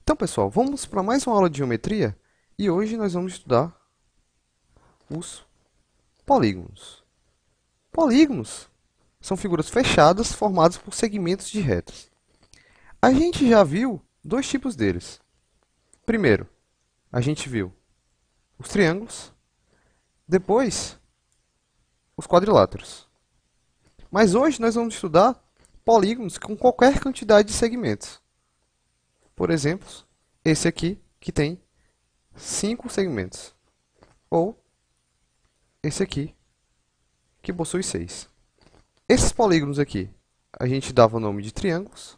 Então, pessoal, vamos para mais uma aula de geometria e hoje nós vamos estudar os polígonos. Polígonos são figuras fechadas formadas por segmentos de retas. A gente já viu dois tipos deles. Primeiro, a gente viu os triângulos, depois os quadriláteros. Mas hoje nós vamos estudar polígonos com qualquer quantidade de segmentos. Por exemplo, esse aqui que tem 5 segmentos. Ou esse aqui, que possui 6. Esses polígonos aqui, a gente dava o nome de triângulos.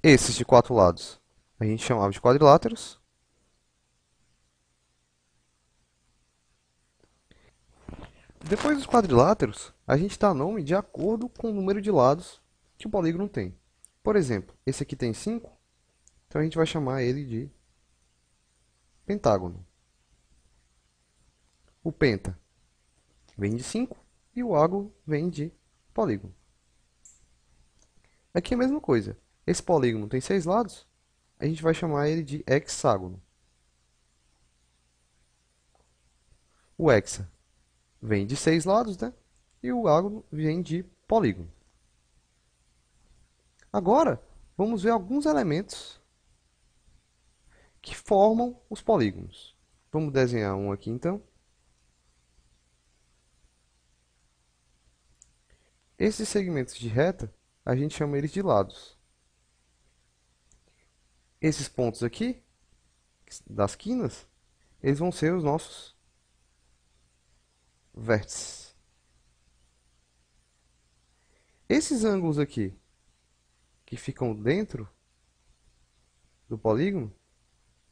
Esses de 4 lados, a gente chamava de quadriláteros. Depois dos quadriláteros, a gente dá nome de acordo com o número de lados que o polígono tem. Por exemplo, esse aqui tem 5, então a gente vai chamar ele de pentágono. O penta vem de 5 e o ágono vem de polígono. Aqui é a mesma coisa. Esse polígono tem 6 lados, a gente vai chamar ele de hexágono. O hexa vem de 6 lados, né? E o ágono vem de polígono. Agora, vamos ver alguns elementos que formam os polígonos. Vamos desenhar um aqui, então. Esses segmentos de reta, a gente chama eles de lados. Esses pontos aqui, das quinas, eles vão ser os nossos vértices. Esses ângulos aqui, que ficam dentro do polígono,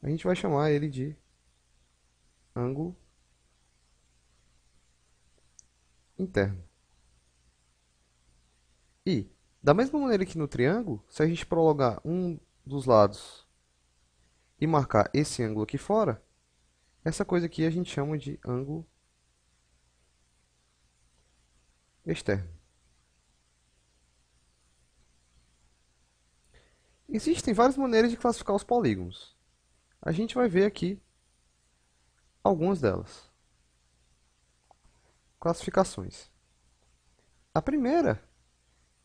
a gente vai chamar ele de ângulo interno. E, da mesma maneira que no triângulo, se a gente prolongar um dos lados e marcar esse ângulo aqui fora, essa coisa aqui a gente chama de ângulo externo. Existem várias maneiras de classificar os polígonos. A gente vai ver aqui algumas delas. Classificações. A primeira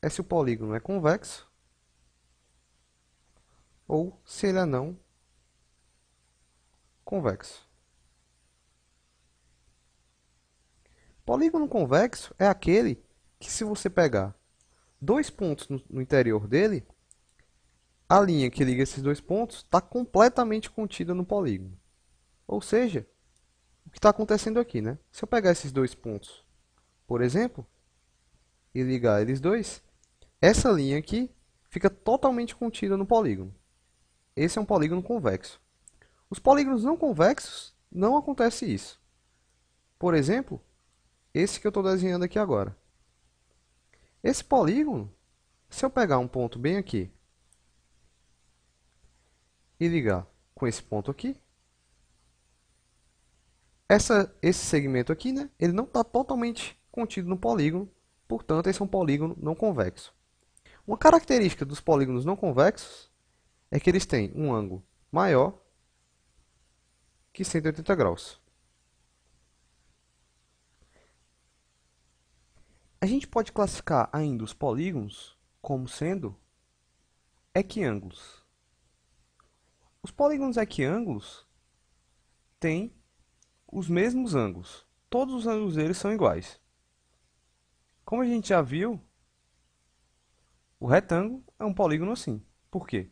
é se o polígono é convexo ou se ele é não convexo. Polígono convexo é aquele que, se você pegar dois pontos no interior dele, a linha que liga esses dois pontos está completamente contida no polígono. Ou seja, o que está acontecendo aqui, né? Se eu pegar esses dois pontos, por exemplo, e ligar eles dois, essa linha aqui fica totalmente contida no polígono. Esse é um polígono convexo. Os polígonos não convexos não acontece isso. Por exemplo, esse que eu estou desenhando aqui agora. Esse polígono, se eu pegar um ponto bem aqui e ligar com esse ponto aqui, esse segmento aqui, né, ele não está totalmente contido no polígono, portanto, esse é um polígono não convexo. Uma característica dos polígonos não convexos é que eles têm um ângulo maior que 180 graus. A gente pode classificar ainda os polígonos como sendo equiângulos. Os polígonos equiângulos têm os mesmos ângulos. Todos os ângulos deles são iguais. Como a gente já viu, o retângulo é um polígono assim. Por quê?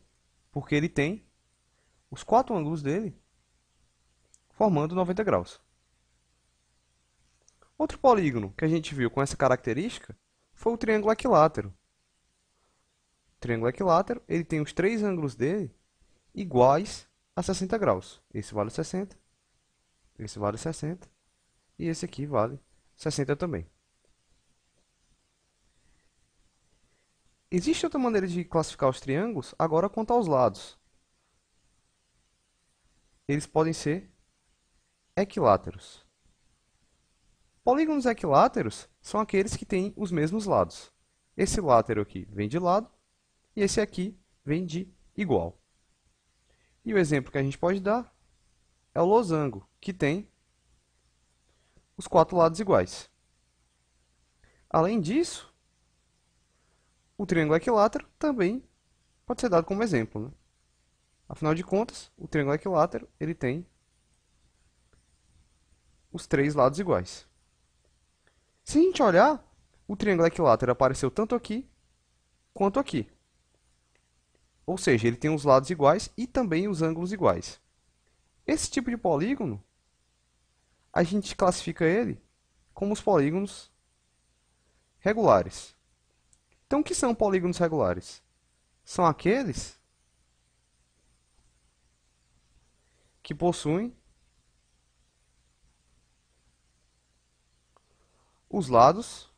Porque ele tem os quatro ângulos dele formando 90 graus. Outro polígono que a gente viu com essa característica foi o triângulo equilátero. O triângulo equilátero, ele tem os três ângulos dele iguais a 60 graus. Esse vale 60, esse vale 60 e esse aqui vale 60 também. Existe outra maneira de classificar os triângulos agora quanto aos lados. Eles podem ser equiláteros. Polígonos equiláteros são aqueles que têm os mesmos lados. Esse látero aqui vem de lado e esse aqui vem de igual. E o exemplo que a gente pode dar é o losango, que tem os 4 lados iguais. Além disso, o triângulo equilátero também pode ser dado como exemplo, né? Afinal de contas, o triângulo equilátero ele tem os 3 lados iguais. Se a gente olhar, o triângulo equilátero apareceu tanto aqui quanto aqui. Ou seja, ele tem os lados iguais e também os ângulos iguais. Esse tipo de polígono, a gente classifica ele como os polígonos regulares. Então, o que são polígonos regulares? São aqueles que possuem os lados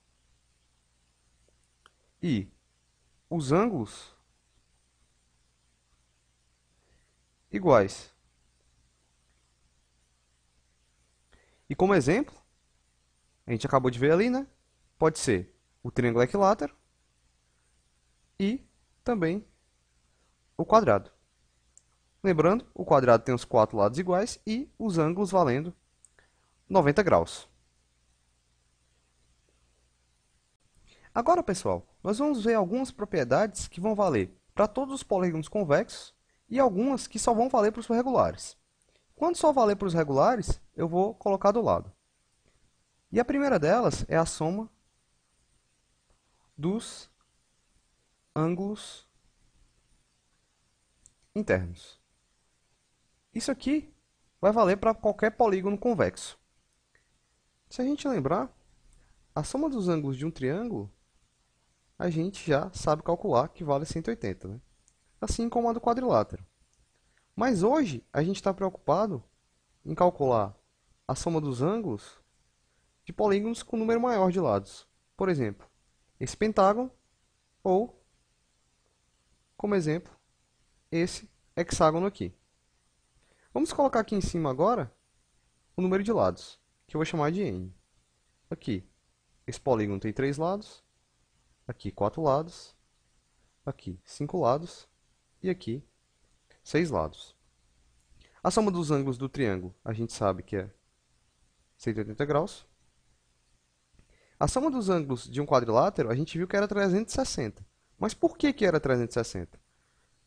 e os ângulos iguais. E como exemplo, a gente acabou de ver ali, né? Pode ser o triângulo equilátero e também o quadrado. Lembrando, o quadrado tem os 4 lados iguais e os ângulos valendo 90 graus. Agora, pessoal, nós vamos ver algumas propriedades que vão valer para todos os polígonos convexos e algumas que só vão valer para os regulares. Quando só valer para os regulares, eu vou colocar do lado. E a primeira delas é a soma dos ângulos internos. Isso aqui vai valer para qualquer polígono convexo. Se a gente lembrar, a soma dos ângulos de um triângulo, a gente já sabe calcular que vale 180, né? Assim como a do quadrilátero. Mas hoje a gente está preocupado em calcular a soma dos ângulos de polígonos com número maior de lados. Por exemplo, esse pentágono ou, como exemplo, esse hexágono aqui. Vamos colocar aqui em cima agora o número de lados, que eu vou chamar de n. Aqui, esse polígono tem 3 lados, aqui 4 lados, aqui 5 lados e aqui 6 lados. A soma dos ângulos do triângulo a gente sabe que é 180 graus. A soma dos ângulos de um quadrilátero a gente viu que era 360. Mas por que que era 360?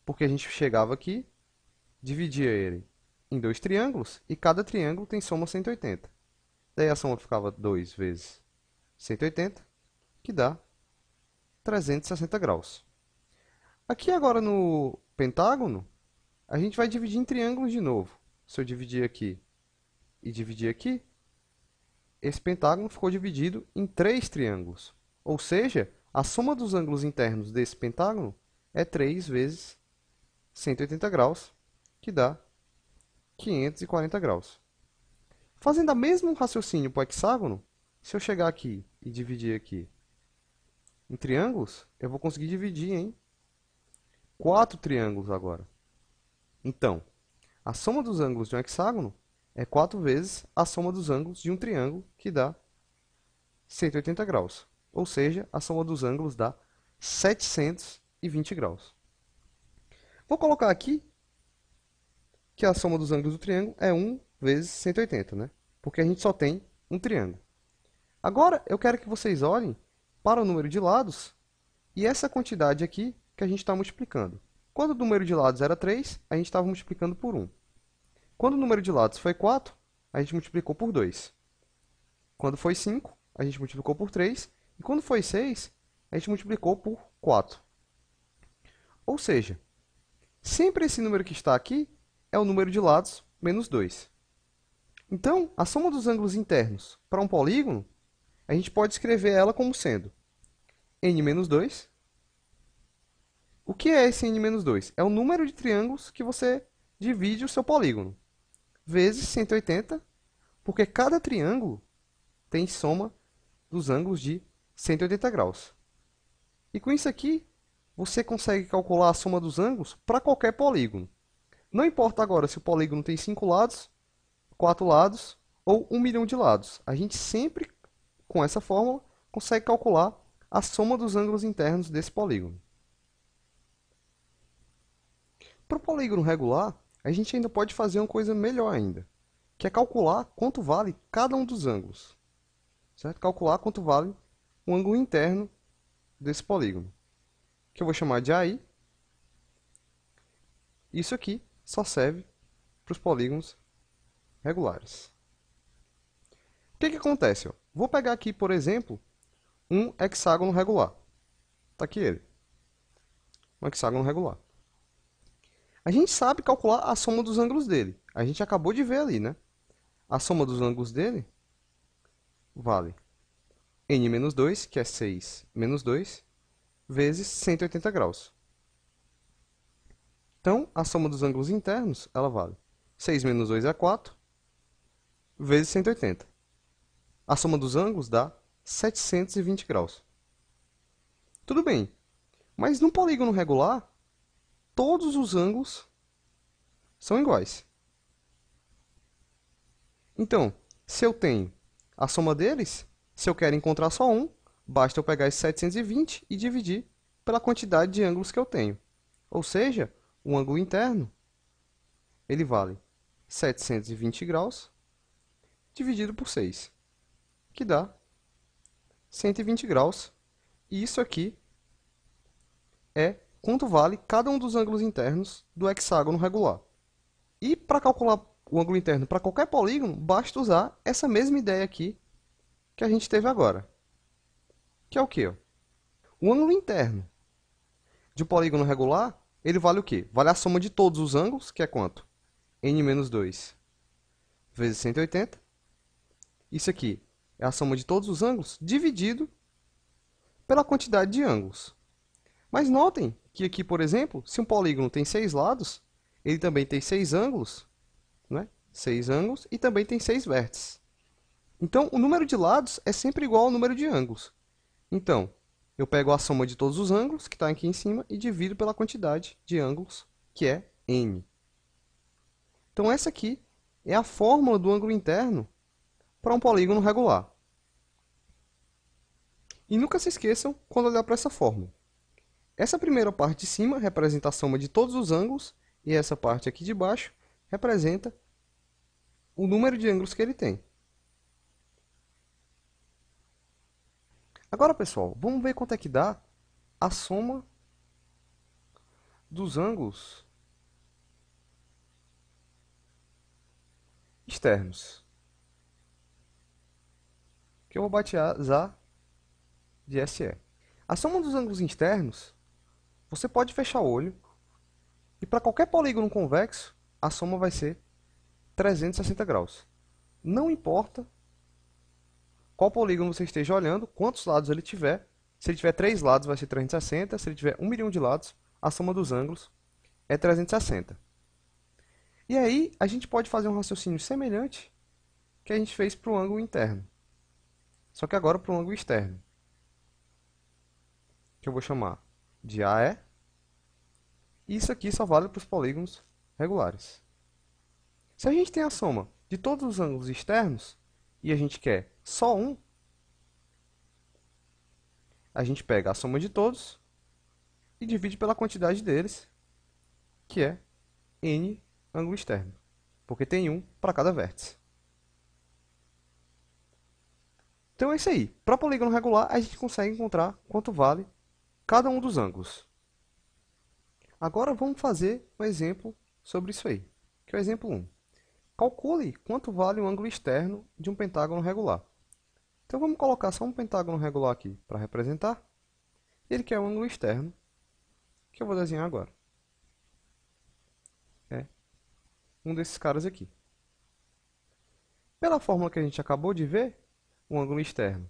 Porque a gente chegava aqui, dividia ele em 2 triângulos e cada triângulo tem soma 180. Daí a soma ficava 2 vezes 180, que dá 360 graus. Aqui agora no pentágono, a gente vai dividir em triângulos de novo. Se eu dividir aqui e dividir aqui, esse pentágono ficou dividido em 3 triângulos. Ou seja, a soma dos ângulos internos desse pentágono é 3 vezes 180 graus, que dá 540 graus. Fazendo o mesmo raciocínio para o hexágono, se eu chegar aqui e dividir aqui em triângulos, eu vou conseguir dividir em 4 triângulos agora. Então, a soma dos ângulos de um hexágono é 4 vezes a soma dos ângulos de um triângulo, que dá 180 graus. Ou seja, a soma dos ângulos dá 720 graus. Vou colocar aqui que a soma dos ângulos do triângulo é 1 vezes 180, né? Porque a gente só tem um triângulo. Agora, eu quero que vocês olhem para o número de lados e essa quantidade aqui que a gente está multiplicando. Quando o número de lados era 3, a gente estava multiplicando por 1. Quando o número de lados foi 4, a gente multiplicou por 2. Quando foi 5, a gente multiplicou por 3. E quando foi 6, a gente multiplicou por 4. Ou seja, sempre esse número que está aqui é o número de lados menos 2. Então, a soma dos ângulos internos para um polígono, a gente pode escrever ela como sendo n menos 2. O que é esse n menos 2? É o número de triângulos que você divide o seu polígono, vezes 180, porque cada triângulo tem soma dos ângulos de 180 graus. E com isso aqui, você consegue calcular a soma dos ângulos para qualquer polígono. Não importa agora se o polígono tem 5 lados, 4 lados ou 1 milhão de lados. A gente sempre, com essa fórmula, consegue calcular a soma dos ângulos internos desse polígono. Para o polígono regular, a gente ainda pode fazer uma coisa melhor ainda, que é calcular quanto vale cada um dos ângulos. Certo? Calcular quanto vale o ângulo interno desse polígono, que eu vou chamar de AI. Isso aqui só serve para os polígonos regulares. O que acontece? Ó? Vou pegar aqui, por exemplo, um hexágono regular. Está aqui ele. Um hexágono regular. A gente sabe calcular a soma dos ângulos dele. A gente acabou de ver ali, né? A soma dos ângulos dele vale n menos 2, que é 6 menos 2, vezes 180 graus. Então, a soma dos ângulos internos, ela vale 6 menos 2 é 4, vezes 180. A soma dos ângulos dá 720 graus. Tudo bem, mas no polígono regular, todos os ângulos são iguais. Então, se eu tenho a soma deles, se eu quero encontrar só um, basta eu pegar esse 720 e dividir pela quantidade de ângulos que eu tenho. Ou seja, o ângulo interno, ele vale 720 graus dividido por 6, que dá 120 graus. E isso aqui é quanto vale cada um dos ângulos internos do hexágono regular. E para calcular o ângulo interno para qualquer polígono, basta usar essa mesma ideia aqui que a gente teve agora. Que é o quê? O ângulo interno de um polígono regular, ele vale o quê? Vale a soma de todos os ângulos, que é quanto? N menos 2 vezes 180. Isso aqui é a soma de todos os ângulos dividido pela quantidade de ângulos. Mas notem que aqui, por exemplo, se um polígono tem 6 lados, ele também tem 6 ângulos, né? 6 ângulos e também tem 6 vértices. Então, o número de lados é sempre igual ao número de ângulos. Então, eu pego a soma de todos os ângulos, que está aqui em cima, e divido pela quantidade de ângulos, que é n. Então, essa aqui é a fórmula do ângulo interno para um polígono regular. E nunca se esqueçam quando olhar para essa fórmula. Essa primeira parte de cima representa a soma de todos os ângulos, e essa parte aqui de baixo representa o número de ângulos que ele tem. Agora, pessoal, vamos ver quanto é que dá a soma dos ângulos externos, que eu vou batizar de SE. A soma dos ângulos externos, você pode fechar o olho, e para qualquer polígono convexo, a soma vai ser 360 graus. Não importa qual polígono você esteja olhando, quantos lados ele tiver. Se ele tiver 3 lados, vai ser 360. Se ele tiver 1 milhão de lados, a soma dos ângulos é 360. E aí, a gente pode fazer um raciocínio semelhante que a gente fez para o ângulo interno. Só que agora para o ângulo externo, que eu vou chamar de AE. E isso aqui só vale para os polígonos regulares. Se a gente tem a soma de todos os ângulos externos e a gente quer só um, a gente pega a soma de todos e divide pela quantidade deles, que é n ângulo externo, porque tem um para cada vértice. Então é isso aí. Para polígono regular, a gente consegue encontrar quanto vale cada um dos ângulos. Agora vamos fazer um exemplo sobre isso aí, que é o exemplo 1. Calcule quanto vale o ângulo externo de um pentágono regular. Então vamos colocar só um pentágono regular aqui para representar. Ele quer o ângulo externo, que eu vou desenhar agora. É um desses caras aqui. Pela fórmula que a gente acabou de ver, o ângulo externo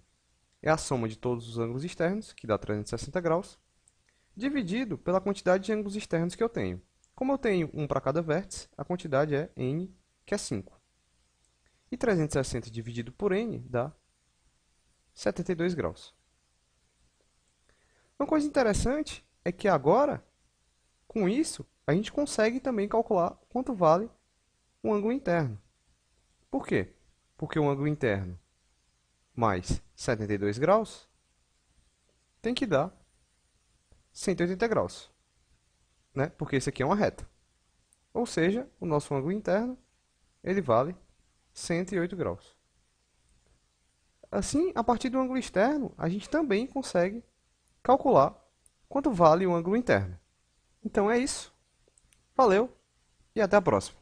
é a soma de todos os ângulos externos, que dá 360 graus, dividido pela quantidade de ângulos externos que eu tenho. Como eu tenho um para cada vértice, a quantidade é n, que é 5. E 360 dividido por n dá 72 graus. Uma coisa interessante é que agora, com isso, a gente consegue também calcular quanto vale o ângulo interno. Por quê? Porque o ângulo interno mais 72 graus tem que dar 180 graus, né? Porque isso aqui é uma reta. Ou seja, o nosso ângulo interno ele vale 108 graus. Assim, a partir do ângulo externo, a gente também consegue calcular quanto vale o ângulo interno. Então é isso. Valeu e até a próxima.